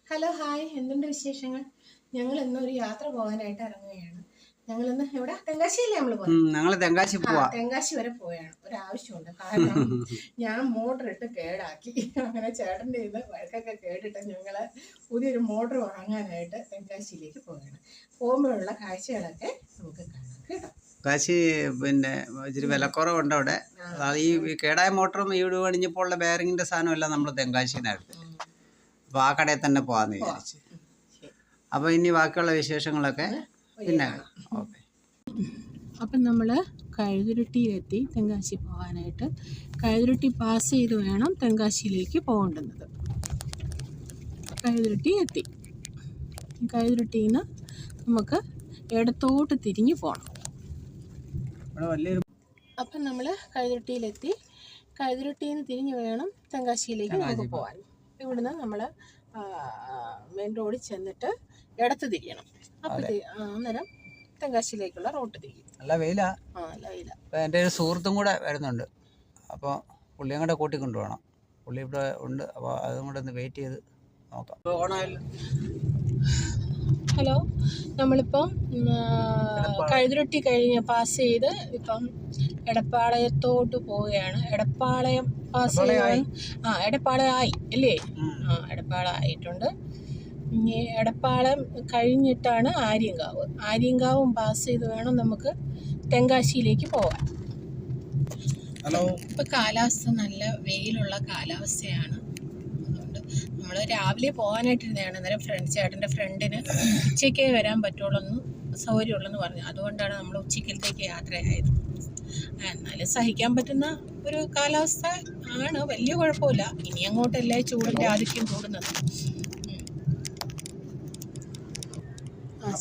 Hello hi, എന്തുണ്ട് വിശേഷങ്ങൾ? ഞങ്ങൾ ഇന്നൊരു യാത്ര പോകാനായിട്ട് ഇറങ്ങുകയാണ്. ഞങ്ങളിന്ന് എവിടെ? തെങ്കാശിയല്ലേ നമ്മൾ പോകുന്നത്? തെങ്കാശി വരെ പോയാണ്. ഒരാവശ്യമുണ്ട്. കാരണം ഞാൻ മോട്ടർ ഇട്ട് കേടാക്കി. അങ്ങനെ ചേട്ടൻ്റെ ഇത് വഴക്കൊക്കെ കേട്ടിട്ട് ഞങ്ങൾ പുതിയൊരു മോട്ടർ വാങ്ങാനായിട്ട് തെങ്കാശിയിലേക്ക് പോവുകയാണ്. പോകുമ്പോഴുള്ള കാഴ്ചകളൊക്കെ നമുക്ക് കാണാം കേട്ടോ. കാശി പിന്നെ ഇച്ചിരി വിലക്കുറവുണ്ട് അവിടെ. ഈ കേടായ മോട്ടറും വീട് പണിഞ്ഞപ്പോൾ ഉള്ള ബെയറിങ്ങിൻ്റെ സാധനമെല്ലാം നമ്മൾ തെങ്കാശിന്നായിരുന്നു. അപ്പോൾ ആ കടയിൽ തന്നെ പോകാമെന്ന് വിചാരിച്ചു. അപ്പോൾ ഇനി ബാക്കിയുള്ള വിശേഷങ്ങളൊക്കെ പിന്നെ ഓക്കെ. അപ്പം നമ്മൾ കഴുതുരുട്ടിയിലെത്തി തെങ്കാശി പോകാനായിട്ട്. കഴുതുരുട്ടി പാസ് ചെയ്ത് വേണം തെങ്കാശിയിലേക്ക് പോകേണ്ടുന്നത്. കഴുതുരുട്ടി എത്തി. കഴുതുരുട്ടിയിൽ നിന്ന് നമുക്ക് ഇടത്തോട്ട് തിരിഞ്ഞു പോകണം. അപ്പം നമ്മൾ കഴുതുരുട്ടിയിലെത്തി. കഴുതുരുട്ടിയിൽ നിന്ന് തിരിഞ്ഞ് വേണം തെങ്കാശിയിലേക്ക് നമുക്ക് പോകാൻ. ഇവിടുന്ന് നമ്മൾ മെയിൻ റോഡിൽ ചെന്നിട്ട് ഇടത്ത് തിരിയണം. അപ്പം അന്നേരം തെങ്കാശിയിലേക്കുള്ള റോട്ട് തിരിയും. നല്ല വെയിലാ. നല്ല വെയിലാ. അപ്പോൾ എൻ്റെ ഒരു സുഹൃത്തും കൂടെ വരുന്നുണ്ട്. അപ്പോൾ പുള്ളിയും കൂടെ കൂട്ടിക്കൊണ്ടു പോകണം. പുള്ളി ഇവിടെ ഉണ്ട്. അപ്പോൾ അതും കൂടെ ഒന്ന് വെയിറ്റ് ചെയ്ത് നോക്കാം. ഓണായല്ലോ. ഹലോ, നമ്മളിപ്പം കഴുതുരുട്ടി കഴിഞ്ഞ് പാസ് ചെയ്ത് ഇപ്പം എടപ്പാളയത്തോട്ട് പോവുകയാണ്. എടപ്പാളയം പാസ് ചെയ്ത് എടപ്പാളയായി അല്ലേ? എടപ്പാള ആയിട്ടുണ്ട്. ഇനി എടപ്പാളം കഴിഞ്ഞിട്ടാണ് ആര്യങ്കാവ്. ആര്യങ്കാവും പാസ് ചെയ്ത് വേണം നമുക്ക് തെങ്കാശിയിലേക്ക് പോകാൻ. ഇപ്പം കാലാവസ്ഥ നല്ല വെയിലുള്ള കാലാവസ്ഥയാണ്. അതുകൊണ്ട് നമ്മൾ രാവിലെ പോകാനായിട്ടിരുന്നതാണ്. അന്നേരം ചേട്ടൻ്റെ ഫ്രണ്ടിന് ഉച്ചയ്ക്കേ വരാൻ പറ്റുള്ളൂ, സൗകര്യമുള്ളെന്ന് പറഞ്ഞു. അതുകൊണ്ടാണ് നമ്മൾ ഉച്ചയ്ക്കലത്തേക്ക് യാത്രയായത്. എന്നാലും സഹിക്കാൻ പറ്റുന്ന ഒരു കാലാവസ്ഥ ആണ്, വലിയ കുഴപ്പമില്ല. ഇനി അങ്ങോട്ടല്ലേ ചൂടിൻ്റെ ആധിക്യം കൂടുന്നത്.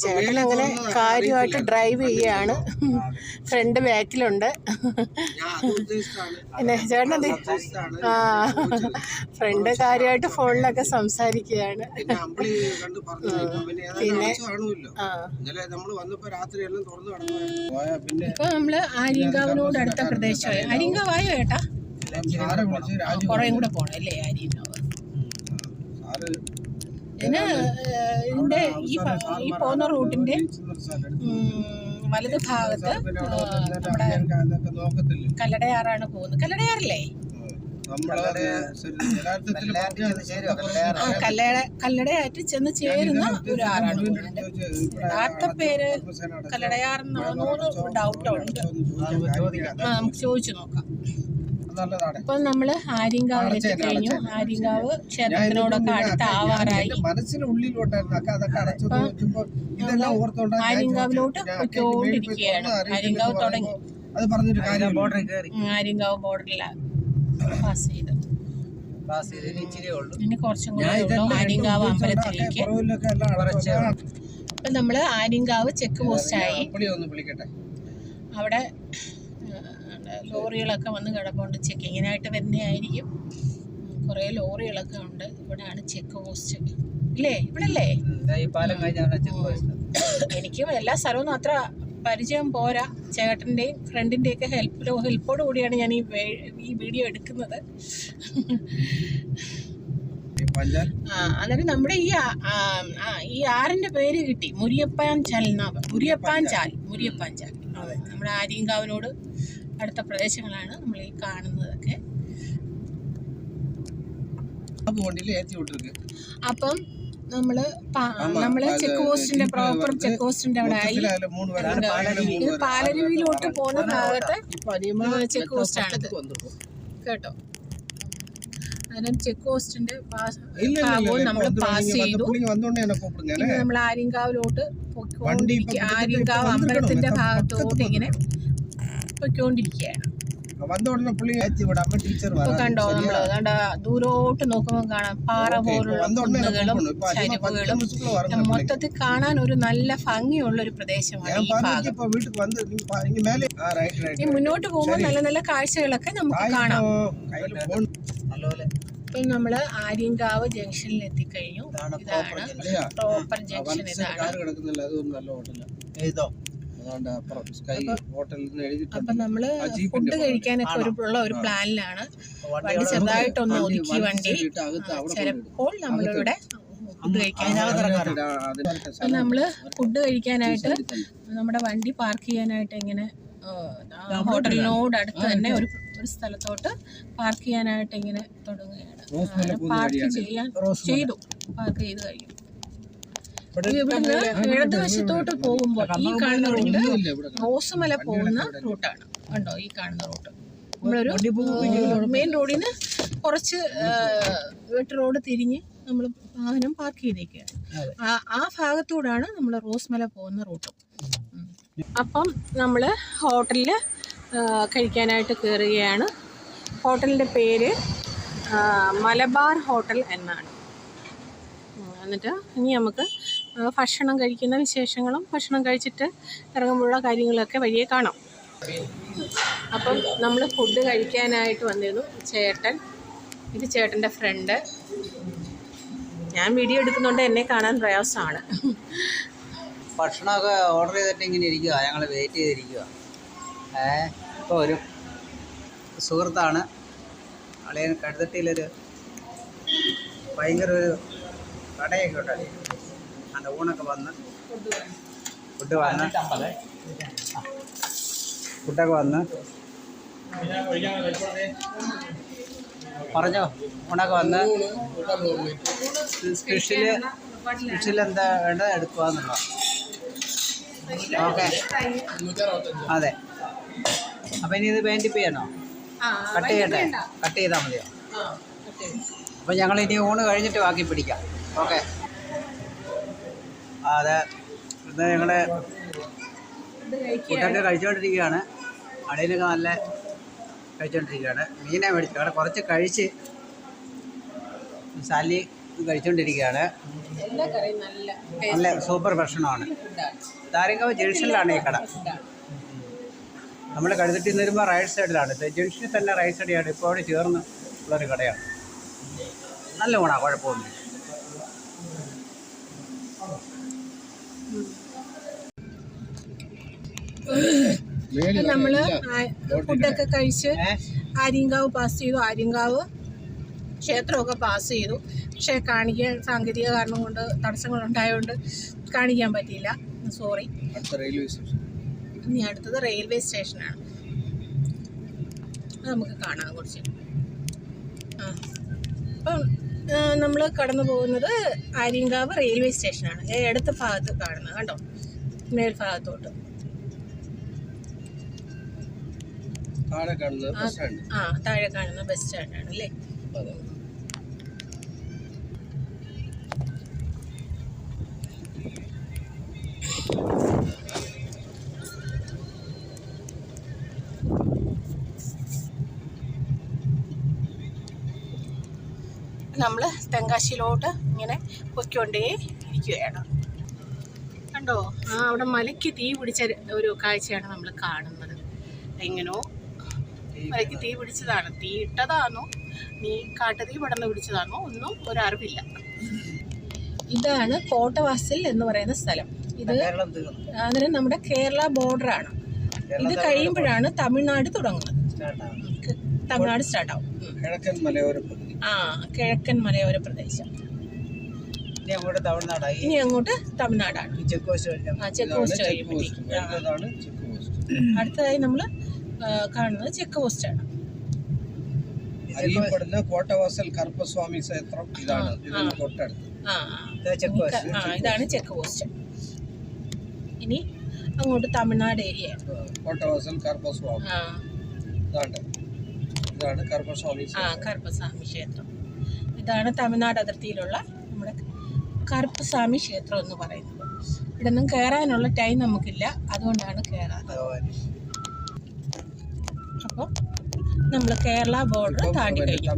ചേട്ടൻ അങ്ങനെ കാര്യമായിട്ട് ഡ്രൈവ് ചെയ്യാണ്. ഫ്രണ്ട് ബാക്കിലുണ്ട്. പിന്നെ ചേട്ടൻ ഫ്രണ്ട് കാര്യമായിട്ട് ഫോണിലൊക്കെ സംസാരിക്കുകയാണ്. പിന്നെ ഇപ്പൊ നമ്മള് ആര്യങ്കാവിനോട് അടുത്ത പ്രദേശമായി. ആര്യങ്കാവായോ ചേട്ടാ? കുറേ കൂടെ പോണം അല്ലേ ആര്യങ്കാവ്? ഇതിൻ്റെ ഈ പോകുന്ന റൂട്ടിൻ്റെ വലത് ഭാഗത്ത് നമ്മുടെ കല്ലടയാറാണ് പോകുന്നത്. കല്ലടയാറല്ലേ? കല്ലടയാറ്റ് ചെന്ന് ചേരുന്ന ഒരു ആറാണ് പോകുന്നത്. യഥാർത്ഥ പേര് കല്ലടയാറെന്നാണോ ഡൗട്ടുണ്ട്. നമുക്ക് ചോദിച്ചു നോക്കാം. ഇപ്പൊ നമ്മള് ആര്യങ്കാവിലെത്തി കഴിഞ്ഞു. ആര്യങ്കാവ് ക്ഷേത്രത്തിനോടൊക്കെ അടുത്ത് ആവാറായി. ആര്യങ്കാവിലോട്ട് പൊയ്ക്കൊണ്ടിരിക്കുകയാണ്. ആര്യങ്കാവ് തുടങ്ങി. ആര്യങ്കാവ് ബോർഡറിലാണ് പാസ് ചെയ്ത്. ഇനി കുറച്ചും കൂടെ ഉള്ളൂ ആര്യങ്കാവ് അമ്പലത്തിലേക്ക്. ഇപ്പൊ നമ്മള് ആര്യങ്കാവ് ചെക്ക് പോസ്റ്റായി. അവിടെ ലോറികളൊക്കെ വന്ന് കിടപ്പുണ്ട്. ചെക്കിങ്ങിനായിട്ട് വരുന്നതായിരിക്കും. കുറേ ലോറികളൊക്കെ ഉണ്ട്. ഇവിടെയാണ് ചെക്ക് പോസ്റ്റ് ഇല്ലേ? ഇവിടെ അല്ലേ? എനിക്കും എല്ലാ സ്ഥലവും അത്ര പരിചയം പോരാ. ചേട്ടൻ്റെയും ഫ്രണ്ടിൻ്റെയൊക്കെ ഹെൽപ്പോട് കൂടിയാണ് ഞാൻ ഈ വീഡിയോ എടുക്കുന്നത്. അന്നേരം നമ്മുടെ ഈ ആറിൻ്റെ പേര് കിട്ടി. മുരിയപ്പാൻ ചാൽ. നമ്മുടെ ആര്യങ്കാവിനോട് അടുത്ത പ്രദേശങ്ങളാണ് നമ്മൾ ഈ കാണുന്നതൊക്കെ. അപ്പം നമ്മള് ചെക്ക് പോസ്റ്റിന്റെ അവിടെ ആയി. ഇത് പാലരുവിയിലോട്ട് പോകുന്ന ഭാഗത്ത് ചെക്ക് പോസ്റ്റാണിത് കേട്ടോ. അതിനും ചെക്ക് പോസ്റ്റിന്റെ ഭാഗവും നമ്മൾ പാസ് ചെയ്തു. പിന്നെ നമ്മൾ ആര്യങ്കാവിലോട്ട് ആര്യങ്കാവ് അമ്പലത്തിന്റെ ഭാഗത്തോട്ട് ഇങ്ങനെ പൊയ്ക്കൊണ്ടിരിക്കുകയാണ്. കണ്ടോ, നമ്മൾ ദൂരോട്ട് നോക്കുമ്പോൾ കാണാം പാറ പോലുള്ള കുന്നുകളും ചരിവുകളും. മൊത്തത്തിൽ കാണാൻ ഒരു നല്ല ഭംഗിയുള്ള ഒരു പ്രദേശമാണ് ഈ ഭാഗം. ഈ മുന്നോട്ട് പോകുമ്പോൾ നല്ല നല്ല കാഴ്ചകളൊക്കെ നമുക്ക് കാണാം. ഇപ്പം നമ്മൾ ആര്യങ്കാവ് ജംഗ്ഷനിൽ എത്തിക്കഴിഞ്ഞു. ഇതാണ് പ്രോപ്പർ ജംഗ്ഷൻ. ഇതാണ്. അപ്പം നമ്മള് ഫുഡ് കഴിക്കാനൊക്കെ ഉള്ള ഒരു പ്ലാനിലാണ്. വണ്ടി ചെറുതായിട്ടൊന്ന് ഒതുക്കി. വണ്ടി ചിലപ്പോൾ നമ്മളിവിടെ ഫുഡ് കഴിക്കാനായിട്ട്. നമ്മള് ഫുഡ് കഴിക്കാനായിട്ട് നമ്മുടെ വണ്ടി പാർക്ക് ചെയ്യാനായിട്ട് ഇങ്ങനെ ഹോട്ടലിനോട് അടുത്ത് തന്നെ ഒരു സ്ഥലത്തോട്ട് പാർക്ക് ചെയ്യാനായിട്ട് ഇങ്ങനെ തുടങ്ങുകയാണ്. പാർക്ക് ചെയ്ത് കഴിഞ്ഞു. ഇവിടുന്ന് ഇടതുവശത്തോട്ട് പോകുമ്പോൾ ഈ കാണുന്ന റൂട്ട് റോസുമല പോകുന്ന റൂട്ടാണ്. കണ്ടോ ഈ കാണുന്ന റൂട്ട് നമ്മളൊരു മെയിൻ റോഡിന് കുറച്ച് റോഡ് തിരിഞ്ഞ് നമ്മൾ വാഹനം പാർക്ക് ചെയ്തേക്കുകയാണ്. ആ ഭാഗത്തൂടാണ് നമ്മൾ റോസ്മല പോകുന്ന റൂട്ട്. അപ്പം നമ്മൾ ഹോട്ടലിൽ കഴിക്കാനായിട്ട് കയറുകയാണ്. ഹോട്ടലിൻ്റെ പേര് മലബാർ ഹോട്ടൽ എന്നാണ്. എന്നിട്ട് ഇനി നമുക്ക് ഭക്ഷണം കഴിക്കുന്ന വിശേഷങ്ങളും ഭക്ഷണം കഴിച്ചിട്ട് ഇറങ്ങുമ്പോഴുള്ള കാര്യങ്ങളൊക്കെ വഴിയെ കാണാം. അപ്പം നമ്മൾ ഫുഡ് കഴിക്കാനായിട്ട് വന്നിരുന്നു. ഇത് ചേട്ടൻ്റെ ഫ്രണ്ട്. ഞാൻ വീഡിയോ എടുക്കുന്നുണ്ട്, എന്നെ കാണാൻ പ്രയാസമാണ്. ഭക്ഷണമൊക്കെ ഓർഡർ ചെയ്തിട്ട് ഇങ്ങനെ ഇരിക്കുക, ഞങ്ങൾ വെയിറ്റ് ചെയ്തിരിക്കുക. ഇപ്പോൾ ഒരു സുഹൃത്താണ് അളിയൻ കഴുതട്ടിയിലൊരു ഭയങ്കര ഒരു കടയൊക്കെ ഉണ്ടായി. അതിൻ്റെ ഊണൊക്കെ വന്ന് ഫുഡൊക്കെ വന്ന് പറഞ്ഞോ. ഊണൊക്കെ വന്ന് സ്പെഷ്യൽ എന്താ വേണ്ടത് എടുക്കുക. ഓക്കെ, അതെ. അപ്പം ഇനി ഇത് വേണ്ടിപ്പ് ചെയ്യണോ? കട്ട് ചെയ്യട്ടെ? കട്ട് ചെയ്താൽ മതിയോ? അപ്പം ഞങ്ങൾ ഇനി ഊണ് കഴിഞ്ഞിട്ട് ബാക്കി പിടിക്കാം. ഓക്കെ. അതെ, ഇത് ഞങ്ങൾ ഫുഡൊക്കെ കഴിച്ചുകൊണ്ടിരിക്കുകയാണ്. അടയിലൊക്കെ നല്ല കഴിച്ചുകൊണ്ടിരിക്കുകയാണ്. മീനെ മേടിച്ചു അവിടെ കുറച്ച് കഴിച്ച് സാലി കഴിച്ചുകൊണ്ടിരിക്കുകയാണ്. നല്ല സൂപ്പർ ഭക്ഷണമാണ്. താരങ്കാവ് ജംഗ്ഷനിലാണ് ഈ കട. നമ്മൾ കഴുതട്ടി നിന്ന് വരുമ്പോൾ റൈറ്റ് സൈഡിലാണ്. ജംഗ്ഷനിൽ തന്നെ റൈറ്റ് സൈഡിലാണ്. ഇപ്പോൾ അവിടെ ചേർന്ന് ഉള്ളൊരു കടയാണ്. നല്ല ഊണാണ്, കുഴപ്പമൊന്നും. നമ്മൾ ഫുഡൊക്കെ കഴിച്ച് ആര്യങ്കാവ് പാസ് ചെയ്തു. ആര്യങ്കാവ് ക്ഷേത്രമൊക്കെ പാസ് ചെയ്തു. പക്ഷേ കാണിക്കാൻ സാങ്കേതിക കാരണം കൊണ്ട് തടസ്സങ്ങളുണ്ടായതുകൊണ്ട് കാണിക്കാൻ പറ്റിയില്ല. സോറി. ഇനി അടുത്തത് റെയിൽവേ സ്റ്റേഷനാണ്. നമുക്ക് കാണാം കുറച്ച്. അപ്പം നമ്മൾ കടന്നു പോകുന്നത് ആര്യങ്കാവ് റെയിൽവേ സ്റ്റേഷനാണ്. അടുത്ത ഭാഗത്ത് കാണുന്നത് കണ്ടോ, മേൽഭാഗത്തോട്ട്. താഴെ കാണുന്ന ബസ് സ്റ്റാൻഡാണ് അല്ലേ? നമ്മൾ തെങ്കാശിയിലോട്ട് ഇങ്ങനെ പൊയ്ക്കൊണ്ടേ ഇരിക്കുകയാണ്. കണ്ടോ, അവിടെ മലയ്ക്ക് തീ പിടിച്ച ഒരു കാഴ്ചയാണ് നമ്മൾ കാണുന്നത്. എങ്ങനോ മലയ്ക്ക് തീ പിടിച്ചതാണ്. തീ ഇട്ടതാണോ നീ കാട്ടുതീ പടർന്ന് പിടിച്ചതാണോ ഒന്നും ഒരറിവില്ല. ഇതാണ് കോട്ടവാസൽ എന്ന് പറയുന്ന സ്ഥലം. ഇത് അതിന് നമ്മുടെ കേരള ബോർഡറാണ്. ഇത് കഴിയുമ്പോഴാണ് തമിഴ്നാട് തുടങ്ങുന്നത്. തമിഴ്നാട് സ്റ്റാർട്ടാവും. കിഴക്കൻ മലയോര പ്രദേശം. ഇനി അങ്ങോട്ട് തമിഴ്നാടാണ്. ചെക്ക് പോസ്റ്റ് കഴിയുമ്പോഴത്തേക്ക് അടുത്തതായി നമ്മൾ കാണുന്നത് ചെക്ക് പോസ്റ്റാണ്. അറിയപ്പെടുന്ന കോട്ടവാസൽ കറുപ്പസ്വാമി ക്ഷേത്രം ഇതാണ്. ഇതാണ് ചെക്ക് പോസ്റ്റ്. ഇനി അങ്ങോട്ട് തമിഴ്നാട് ഏരിയ. കോട്ടവാസൽ കറുപ്പസ്വാമി, ഇതാണ് കറുപ്പസ്വാമി ക്ഷേത്രം. ഇതാണ് തമിഴ്നാട് അതിർത്തിയിലുള്ള നമ്മുടെ കറുപ്പസ്വാമി ക്ഷേത്രം എന്ന് പറയുന്നത്. ഇവിടെ നിന്നും കയറാനുള്ള ടൈം നമുക്കില്ല, അതുകൊണ്ടാണ് കയറാറ്. അപ്പോൾ നമ്മൾ കേരള ബോർഡർ താണ്ടി കഴിഞ്ഞു.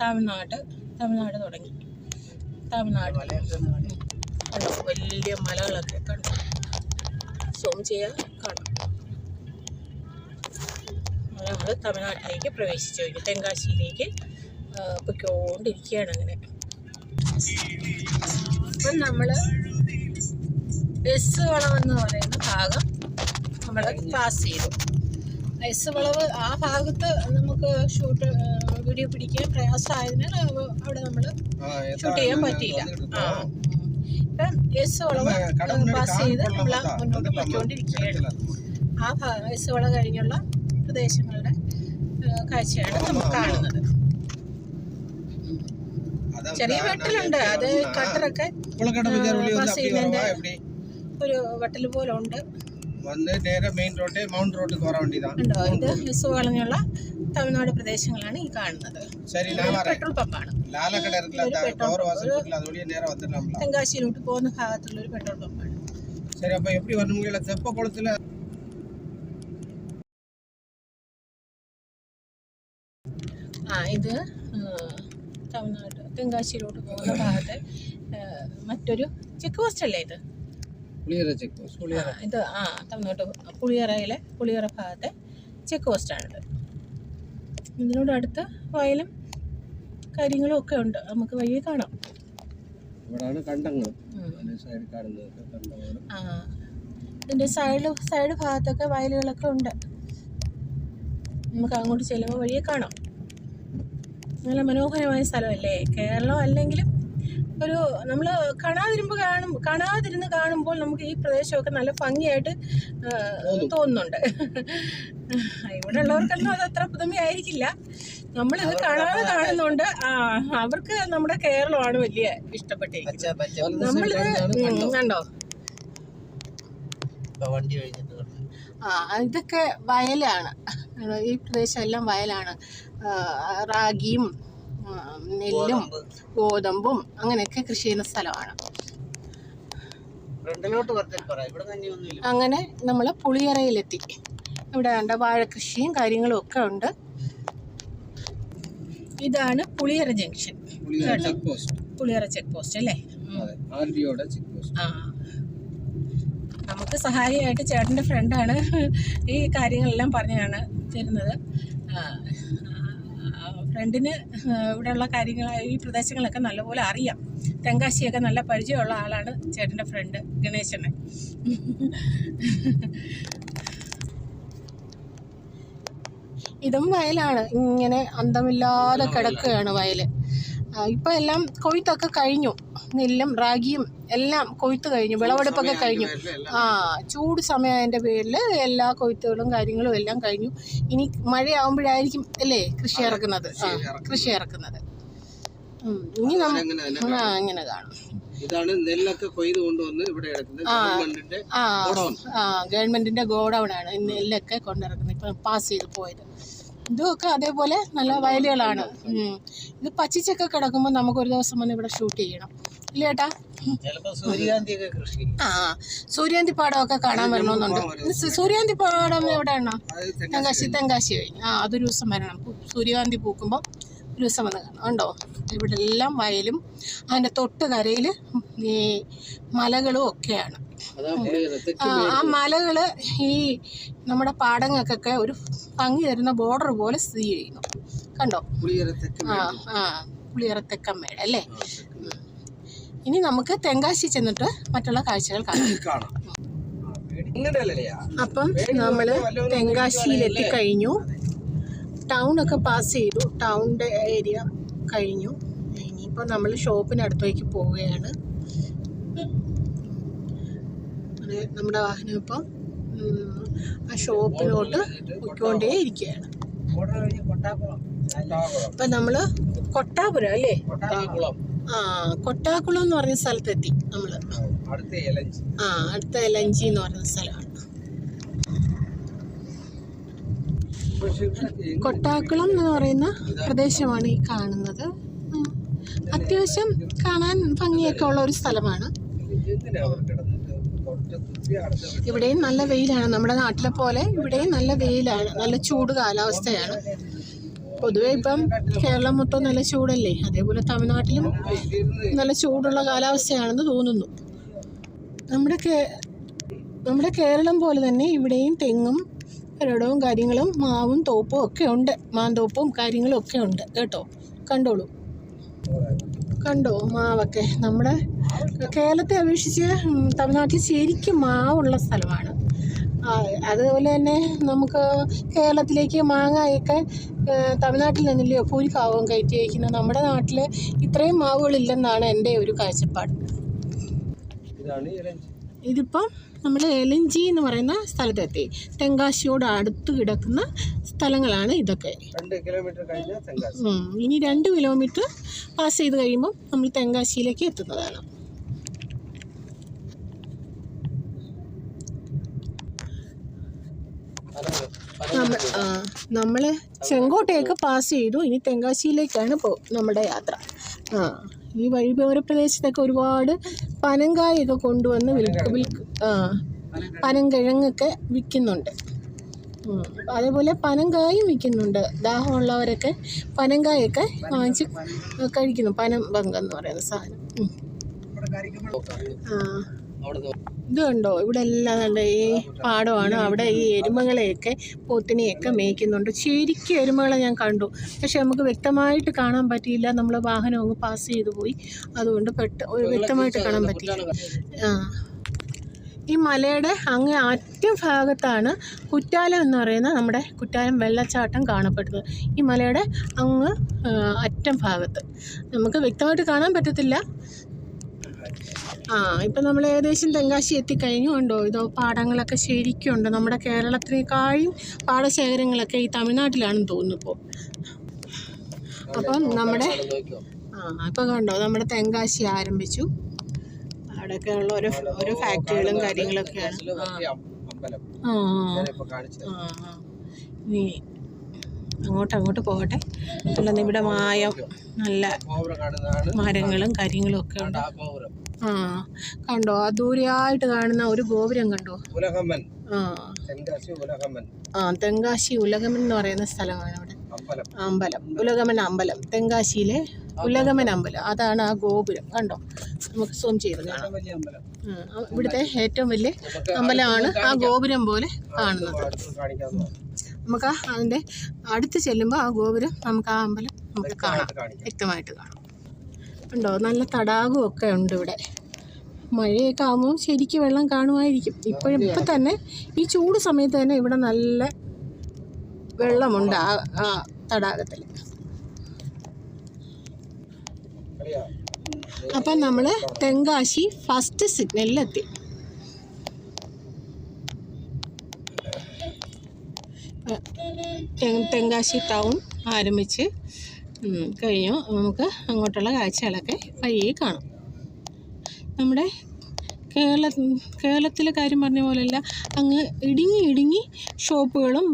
തമിഴ്നാട് തുടങ്ങി. തമിഴ്നാട് വലിയ മലകളൊക്കെ കണ്ടു. സൂം ചെയ്യാൻ കാണാം. നമ്മൾ തമിഴ്നാട്ടിലേക്ക് പ്രവേശിച്ചു കഴിഞ്ഞു. തെങ്കാശിയിലേക്ക് പൊയ്ക്കൊണ്ടിരിക്കുകയാണ്. അങ്ങനെ അപ്പം നമ്മൾ എസ് വളവെന്ന് പറയുന്ന ഭാഗം നമ്മൾ പാസ് ചെയ്തു. എസ് വളവ് ആ ഭാഗത്ത് നമുക്ക് വീഡിയോ പിടിക്കാൻ പ്രയാസമായതിനാൽ അവിടെ നമ്മൾ ഷൂട്ട് ചെയ്യാൻ പറ്റിയില്ല. ഇപ്പം എസ് വളവ് പാസ് ചെയ്ത് നമ്മൾ മുന്നോട്ട് പോയിക്കൊണ്ടിരിക്കുകയാണ്. ആ എസ് വളവ് കഴിഞ്ഞുള്ള പ്രദേശങ്ങളുടെ കാഴ്ചയാണ് നമുക്ക് കാണുന്നത്. ചെറിയ വെട്ടലുണ്ട്, അത് കട്ടറൊക്കെ പാസ് ചെയ്യുന്നതിന്റെ ഒരു വെട്ടൽ പോലെ ഉണ്ട്. ഉണ്ടോ? ഇത് എസ് വളഞ്ഞുള്ള തമിഴ്നാട് പ്രദേശങ്ങളാണ് ഈ കാണുന്നത്. പെട്രോൾ പമ്പാണ്. തെങ്കാശിയിലോട്ട് പോകുന്ന ഭാഗത്തുള്ള ഒരു പെട്രോൾ പമ്പാണ്. ഇത് തമിഴ്നാട് തെങ്കാശിയിലോട്ട് പോകുന്ന ഭാഗത്ത് മറ്റൊരു ചെക്ക് പോസ്റ്റ് അല്ലേ ഇത്? ഇത് തമിഴ്നാട് പുളിയറ ഭാഗത്തെ ചെക്ക് പോസ്റ്റാണിത്. ഇതിനോട് അടുത്ത് വയലും കാര്യങ്ങളും ഒക്കെ ഉണ്ട്, നമുക്ക് വഴിയെ കാണാം. ഇതിന്റെ സൈഡ് ഭാഗത്തൊക്കെ വയലുകളൊക്കെ ഉണ്ട്, നമുക്ക് അങ്ങോട്ട് ചെല്ലുമ്പോൾ വഴിയെ കാണാം. നല്ല മനോഹരമായ സ്ഥലമല്ലേ കേരളം. അല്ലെങ്കിലും ഒരു നമ്മൾ കാണാതിരുന്ന് കാണുമ്പോൾ നമുക്ക് ഈ പ്രദേശമൊക്കെ നല്ല ഭംഗിയായിട്ട് തോന്നുന്നുണ്ട്. ഇവിടെ ഉള്ളവർക്കൊന്നും അത് അത്ര പുതുമയായിരിക്കില്ല. നമ്മളിത് കാണാതെ കാണുന്നുണ്ട്. അവർക്ക് നമ്മുടെ കേരളമാണ് വലിയ ഇഷ്ടപ്പെട്ടിരിക്കുന്നത്. നമ്മളിത് കണ്ടോ, ഇതൊക്കെ വയലാണ്. ഈ പ്രദേശം എല്ലാം വയലാണ്. റാഗിയും നെല്ലും ഗോതമ്പും അങ്ങനെയൊക്കെ കൃഷി ചെയ്യുന്ന സ്ഥലമാണ്. അങ്ങനെ നമ്മൾ പുളിയറയിലെത്തി. ഇവിടെ കണ്ട വാഴ കൃഷിയും കാര്യങ്ങളും ഒക്കെ ഉണ്ട്. ഇതാണ് Puliyara junction, Puliyara check post അല്ലേ? നമുക്ക് സഹായിയായിട്ട് ചേട്ടൻ്റെ ഫ്രണ്ടാണ് ഈ കാര്യങ്ങളെല്ലാം പറഞ്ഞാണ് തരുന്നത്. ഫ്രണ്ടിന് ഇവിടെയുള്ള കാര്യങ്ങൾ, ഈ പ്രദേശങ്ങളൊക്കെ നല്ലപോലെ അറിയാം. തെങ്കാശിയൊക്കെ നല്ല പരിചയമുള്ള ആളാണ് ചേട്ടൻ്റെ ഫ്രണ്ട് ഗണേശന്. ഇതും വയലാണ്, ഇങ്ങനെ അന്തമില്ലാതെ കിടക്കുകയാണ് വയൽ. ഇപ്പം എല്ലാം കൊയ്ത്തൊക്കെ കഴിഞ്ഞു. നെല്ലും റാഗിയും എല്ലാം കൊയ്ത്ത് കഴിഞ്ഞു, വിളവെടുപ്പൊക്കെ കഴിഞ്ഞു. ചൂട് സമയത്തിൻ്റെ പേരിൽ എല്ലാ കൊയ്ത്തുകളും കാര്യങ്ങളും എല്ലാം കഴിഞ്ഞു. ഇനി മഴയാവുമ്പോഴായിരിക്കും അല്ലേ കൃഷി ഇറക്കുന്നത്. ഇനി ഇങ്ങനെ കാണും. ഇതാണ് നെല്ലൊക്കെ കൊയ്ത് കൊണ്ടുവന്ന് ഇവിടെ ഗവൺമെന്റിന്റെ ഗോഡൌൺ ആണ് നെല്ലൊക്കെ കൊണ്ടിറക്കുന്നത്. ഇപ്പം പാസ് ചെയ്ത് പോയത് ഇതൊക്കെ അതേപോലെ നല്ല വയലുകളാണ്. ഇത് പച്ചിച്ചൊക്കെ കിടക്കുമ്പോൾ നമുക്ക് ഒരു ദിവസം വന്ന് ഇവിടെ ഷൂട്ട് ചെയ്യണം ഇല്ല ചേട്ടാ? സൂര്യകാന്തി പാടമൊക്കെ കാണാൻ വരണമെന്നുണ്ട്. സൂര്യകാന്തി പാടം എവിടെയാണോ? തെങ്കാശി കഴിഞ്ഞു. അതൊരു ദിവസം വരണം. സൂര്യകാന്തി പൂക്കുമ്പോൾ ഒരു ദിവസം വന്ന് കാണാം. ഉണ്ടോ? ഇവിടെ എല്ലാം വയലും അതിൻ്റെ തൊട്ട് കരയിൽ ഈ മലകളും ഒക്കെയാണ്. ആ മലകൾ ഈ നമ്മുടെ പാടങ്ങൾക്കൊക്കെ ഒരു ഭംഗി തരുന്ന ബോർഡർ പോലെ സ്ഥിതി ചെയ്യുന്നു. കണ്ടോ? പുളിയറ തെക്കമ്മേട് അല്ലേ? ഇനി നമുക്ക് തെങ്കാശി ചെന്നിട്ട് മറ്റുള്ള കാഴ്ചകൾ കാണാം. അപ്പം നമ്മൾ തെങ്കാശിയിലെത്തിക്കഴിഞ്ഞു. ടൗണൊക്കെ പാസ് ചെയ്തു, ടൗണിൻ്റെ ഏരിയ കഴിഞ്ഞു. ഇനിയിപ്പോൾ നമ്മൾ ഷോപ്പിനടുത്തേക്ക് പോവുകയാണ്. നമ്മുടെ വാഹനം ഇപ്പം ആ ഷോപ്പിലോട്ട് പോയിക്കൊണ്ടേ ഇരിക്കുകയാണ്. ഇപ്പം നമ്മൾ കൊട്ടാപുരം അല്ലേ? കൊട്ടാക്കുളം എന്ന് പറഞ്ഞ സ്ഥലത്തെത്തി നമ്മൾ. അടുത്ത എലഞ്ചി എന്ന് പറയുന്ന സ്ഥലമാണ്. കൊട്ടാക്കുളം എന്ന് പറയുന്ന പ്രദേശമാണ് ഈ കാണുന്നത്. അത്യാവശ്യം കാണാൻ ഭംഗിയൊക്കെ ഉള്ള ഒരു സ്ഥലമാണ്. ഇവിടെയും നല്ല വെയിലാണ്, നമ്മുടെ നാട്ടിലെ പോലെ ഇവിടെയും നല്ല വെയിലാണ്, നല്ല ചൂട് കാലാവസ്ഥയാണ്. പൊതുവെ ഇപ്പം കേരളം മൊത്തം നല്ല ചൂടല്ലേ, അതേപോലെ തമിഴ്നാട്ടിലും നല്ല ചൂടുള്ള കാലാവസ്ഥയാണെന്ന് തോന്നുന്നു. നമ്മുടെ കേരളം പോലെ തന്നെ ഇവിടെയും തെങ്ങും ഒരിടവും കാര്യങ്ങളും മാവും തോപ്പും ഒക്കെ ഉണ്ട്, മാന്തോപ്പും കാര്യങ്ങളും ഒക്കെ ഉണ്ട് കേട്ടോ. കണ്ടോ മാവൊക്കെ? നമ്മുടെ കേരളത്തെ അപേക്ഷിച്ച് തമിഴ്നാട്ടിൽ ശരിക്കും മാവുള്ള സ്ഥലമാണ്. അതുപോലെ തന്നെ നമുക്ക് കേരളത്തിലേക്ക് മാങ്ങയൊക്കെ തമിഴ്നാട്ടിൽ നിന്നില്ലയോ ഭൂരിഭാഗവും കയറ്റി അയക്കുന്നത്. നമ്മുടെ നാട്ടിൽ ഇത്രയും മാവുകളില്ലെന്നാണ് എൻ്റെ ഒരു കാഴ്ചപ്പാട്. ഇതിപ്പം നമ്മൾ എലഞ്ചി എന്ന് പറയുന്ന സ്ഥലത്തെത്തി. തെങ്കാശിയോട് അടുത്ത് കിടക്കുന്ന സ്ഥലങ്ങളാണ് ഇതൊക്കെ. 2 കിലോമീറ്റർ കഴിഞ്ഞാൽ തെങ്കാശി. ഇനി 2 കിലോമീറ്റർ പാസ് ചെയ്ത് കഴിയുമ്പോൾ നമ്മൾ തെങ്കാശിയിലേക്ക് എത്തുന്നതാണ്. നമ്മൾ ചെങ്കോട്ടയൊക്കെ പാസ് ചെയ്തു. ഇനി തെങ്കാശിയിലേക്കാണ് നമ്മുടെ യാത്ര. ഈ വഴിയോര പ്രദേശത്തൊക്കെ ഒരുപാട് പനങ്കായൊക്കെ കൊണ്ടുവന്ന് പനങ്കിഴങ്ങൊക്കെ വിൽക്കുന്നുണ്ട്. അതേപോലെ പനങ്കായും വിൽക്കുന്നുണ്ട്. ദാഹമുള്ളവരൊക്കെ പനങ്കായൊക്കെ വാങ്ങിച്ച് കഴിക്കുന്നു. പനം ബങ്കെന്ന് പറയുന്ന സാധനം. ഇത് കണ്ടോ, ഇവിടെ എല്ലാം കണ്ടോ ഈ പാടമാണ്. അവിടെ ഈ എരുമകളെയൊക്കെ പോത്തിനെയൊക്കെ മേയ്ക്കുന്നുണ്ട്. ശരിക്കും എരുമകളെ ഞാൻ കണ്ടു, പക്ഷെ നമുക്ക് വ്യക്തമായിട്ട് കാണാൻ പറ്റിയില്ല. നമ്മൾ വാഹനം അങ്ങ് പാസ് ചെയ്തു പോയി, അതുകൊണ്ട് വ്യക്തമായിട്ട് കാണാൻ പറ്റിയില്ല. ഈ മലയുടെ അങ്ങ് അറ്റം ഭാഗത്താണ് കുറ്റാലം എന്ന് പറയുന്ന നമ്മുടെ കുറ്റാലം വെള്ളച്ചാട്ടം കാണപ്പെടുന്നത്. ഈ മലയുടെ അങ്ങ് അറ്റം ഭാഗത്ത് നമുക്ക് വ്യക്തമായിട്ട് കാണാൻ പറ്റത്തില്ല. ഇപ്പം നമ്മൾ ഏകദേശം തെങ്കാശി എത്തിക്കഴിഞ്ഞു. ഉണ്ടോ, ഇതോ പാടങ്ങളൊക്കെ ശരിക്കും ഉണ്ട്. നമ്മുടെ കേരളത്തിനേക്കാളും പാടശേഖരങ്ങളൊക്കെ ഈ തമിഴ്നാട്ടിലാണെന്ന് തോന്നുന്നു ഇപ്പോൾ. അപ്പം നമ്മുടെ ഇപ്പം കണ്ടോ, നമ്മുടെ തെങ്കാശി ആരംഭിച്ചു. അവിടെയൊക്കെ ഉള്ള ഓരോ ഫാക്ടറികളും കാര്യങ്ങളൊക്കെയാണ്. ഇനി അങ്ങോട്ട് പോകട്ടെ. നല്ല നിബിഡമായ നല്ല മരങ്ങളും കാര്യങ്ങളും ഒക്കെ ഉണ്ട്. കണ്ടോ, ആ ദൂരെയായിട്ട് കാണുന്ന ഒരു ഗോപുരം കണ്ടോ. തെങ്കാശി ഉലഗമൻ എന്ന് പറയുന്ന സ്ഥലമാണ് അവിടെ. അമ്പലം, ഉലഗമൻ അമ്പലം, തെങ്കാശിയിലെ ഉലഗമൻ അമ്പലം. അതാണ് ആ ഗോപുരം. കണ്ടോ, നമുക്ക് സൂം ചെയ്ത് കാണാം. ഇവിടുത്തെ ഏറ്റവും വലിയ അമ്പലമാണ് ആ ഗോപുരം പോലെ കാണുന്നത്. നമുക്ക് അതിൻ്റെ അടുത്ത് ചെല്ലുമ്പോൾ ആ ഗോപുരം നമുക്ക് ആ അമ്പലം നമുക്ക് കാണാം, വ്യക്തമായിട്ട് കാണാം. ഉണ്ടോ, നല്ല തടാകമൊക്കെ ഉണ്ട് ഇവിടെ. മഴയൊക്കെ ആകുമ്പോൾ ശരിക്കും വെള്ളം കാണുമായിരിക്കും. ഇപ്പം തന്നെ ഈ ചൂട് സമയത്ത് തന്നെ ഇവിടെ നല്ല വെള്ളമുണ്ട് ആ തടാകത്തിൽ. അപ്പം നമ്മൾ തെങ്കാശി ഫസ്റ്റ് സിഗ്നലിലെത്തി. തെങ്കാശി ടൗൺ ആരംഭിച്ച് കഴിഞ്ഞു. നമുക്ക് അങ്ങോട്ടുള്ള കാഴ്ചകളൊക്കെ പയ്യെ കാണാം. നമ്മുടെ കേരളത്തിലെ കാര്യം പറഞ്ഞ പോലെയല്ല, അങ്ങ് ഇടുങ്ങി ഷോപ്പുകളും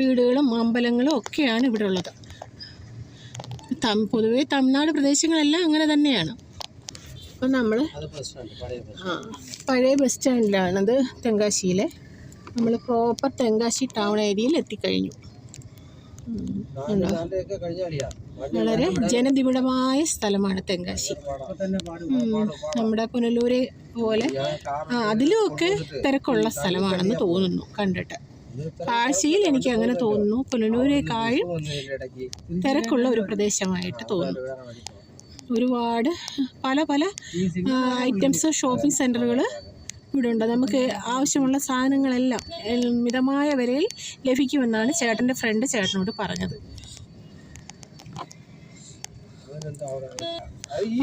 വീടുകളും അമ്പലങ്ങളും ഒക്കെയാണ് ഇവിടെ ഉള്ളത്. പൊതുവെ തമിഴ്നാട് പ്രദേശങ്ങളെല്ലാം അങ്ങനെ തന്നെയാണ്. അപ്പം നമ്മൾ പഴയ ബസ് സ്റ്റാൻഡിലാണത് തെങ്കാശിയിലെ. നമ്മൾ പ്രോപ്പർ തെങ്കാശി ടൗൺ ഏരിയയിൽ എത്തിക്കഴിഞ്ഞു. വളരെ ജനനിബിഡമായ സ്ഥലമാണ് തെങ്കാശി. നമ്മുടെ പുനലൂരെ പോലെ അതിലുമൊക്കെ തിരക്കുള്ള സ്ഥലമാണെന്ന് തോന്നുന്നു കണ്ടിട്ട്. കാഴ്ചയിൽ എനിക്ക് അങ്ങനെ തോന്നുന്നു. പുനലൂരേക്കാളും തിരക്കുള്ള ഒരു പ്രദേശമായിട്ട് തോന്നുന്നു. ഒരുപാട് പല ഐറ്റംസ് ഷോപ്പിംഗ് സെൻറ്ററുകൾ ഇവിടെ ഉണ്ട്. നമുക്ക് ആവശ്യമുള്ള സാധനങ്ങളെല്ലാം മിതമായ വിലയിൽ ലഭിക്കുമെന്നാണ് ചേട്ടൻ്റെ ഫ്രണ്ട് ചേട്ടനോട് പറഞ്ഞത്.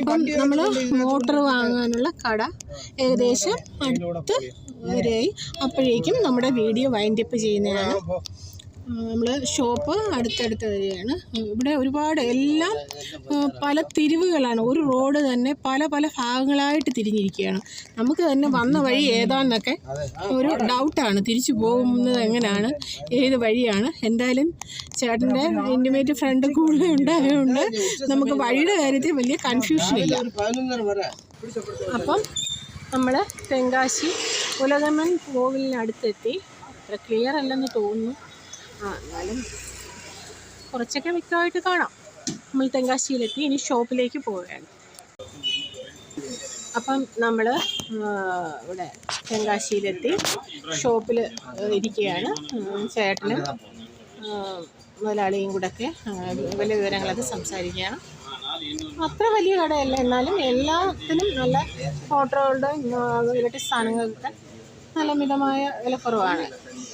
അപ്പം നമ്മൾ മോട്ടർ വാങ്ങാനുള്ള കട ഏകദേശം അടുത്ത് വരെയായി. അപ്പോഴേക്കും നമ്മുടെ വീഡിയോ വൈൻഡപ്പ് ചെയ്യുന്നതാണ്. നമ്മൾ ഷോപ്പ് അടുത്തടുത്ത് വരികയാണ്. ഇവിടെ ഒരുപാട് എല്ലാം പല തിരിവുകളാണ്. ഒരു റോഡ് തന്നെ പല ഭാഗങ്ങളായിട്ട് തിരിഞ്ഞിരിക്കുകയാണ്. നമുക്ക് തന്നെ വന്ന വഴി ഏതാണെന്നൊക്കെ ഒരു ഡൗട്ടാണ്. തിരിച്ചു പോകുന്നത് എങ്ങനെയാണ്, ഏത് വഴിയാണ്. എന്തായാലും ചേട്ടൻ്റെ ഇൻറ്റിമേറ്റ് ഫ്രണ്ട് കൂടെ ഉണ്ടായതുകൊണ്ട് നമുക്ക് വഴിയുടെ കാര്യത്തിൽ വലിയ കൺഫ്യൂഷൻ ഇല്ല. അപ്പം നമ്മൾ തെങ്കാശി ഉലഗമൻ കോവിലിനടുത്തെത്തി. അത്ര ക്ലിയർ അല്ലെന്ന് തോന്നുന്നു. എന്നാലും കുറച്ചൊക്കെ വ്യക്തമായിട്ട് കാണാം. നമ്മൾ തെങ്കാശിയിലെത്തി. ഇനി ഷോപ്പിലേക്ക് പോവുകയാണ്. അപ്പം നമ്മൾ ഇവിടെ തെങ്കാശിയിലെത്തി ഷോപ്പിൽ ഇരിക്കുകയാണ്. ചേട്ടനും മുതലാളിയും കൂടെയൊക്കെ വലിയ വിവരങ്ങളൊക്കെ സംസാരിക്കുകയാണ്. അത്ര വലിയ കടയല്ല, എന്നാലും എല്ലാത്തിനും നല്ല മോട്ടോറുകളുടെ ഇലക്ട്രിക് സാധനങ്ങൾക്ക് നല്ല മിതമായ വിലക്കുറവാണ്.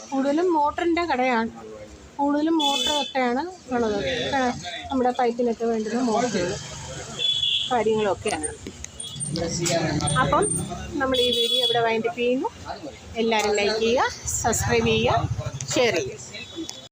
കൂടുതലും മോട്ടറിൻ്റെ കടയാണ്. കൂടുതലും മോട്ടറൊക്കെയാണ് ഉള്ളത്. നമ്മുടെ പൈപ്പിനൊക്കെ വേണ്ടുന്ന മോട്ടറുകൾ കാര്യങ്ങളൊക്കെയാണ്. അപ്പം നമ്മൾ ഈ വീഡിയോ ഇവിടെ വൈൻഡപ്പ് ചെയ്യുന്നു. എല്ലാവരും ലൈക്ക് ചെയ്യുക, സബ്സ്ക്രൈബ് ചെയ്യുക, ഷെയർ ചെയ്യുക.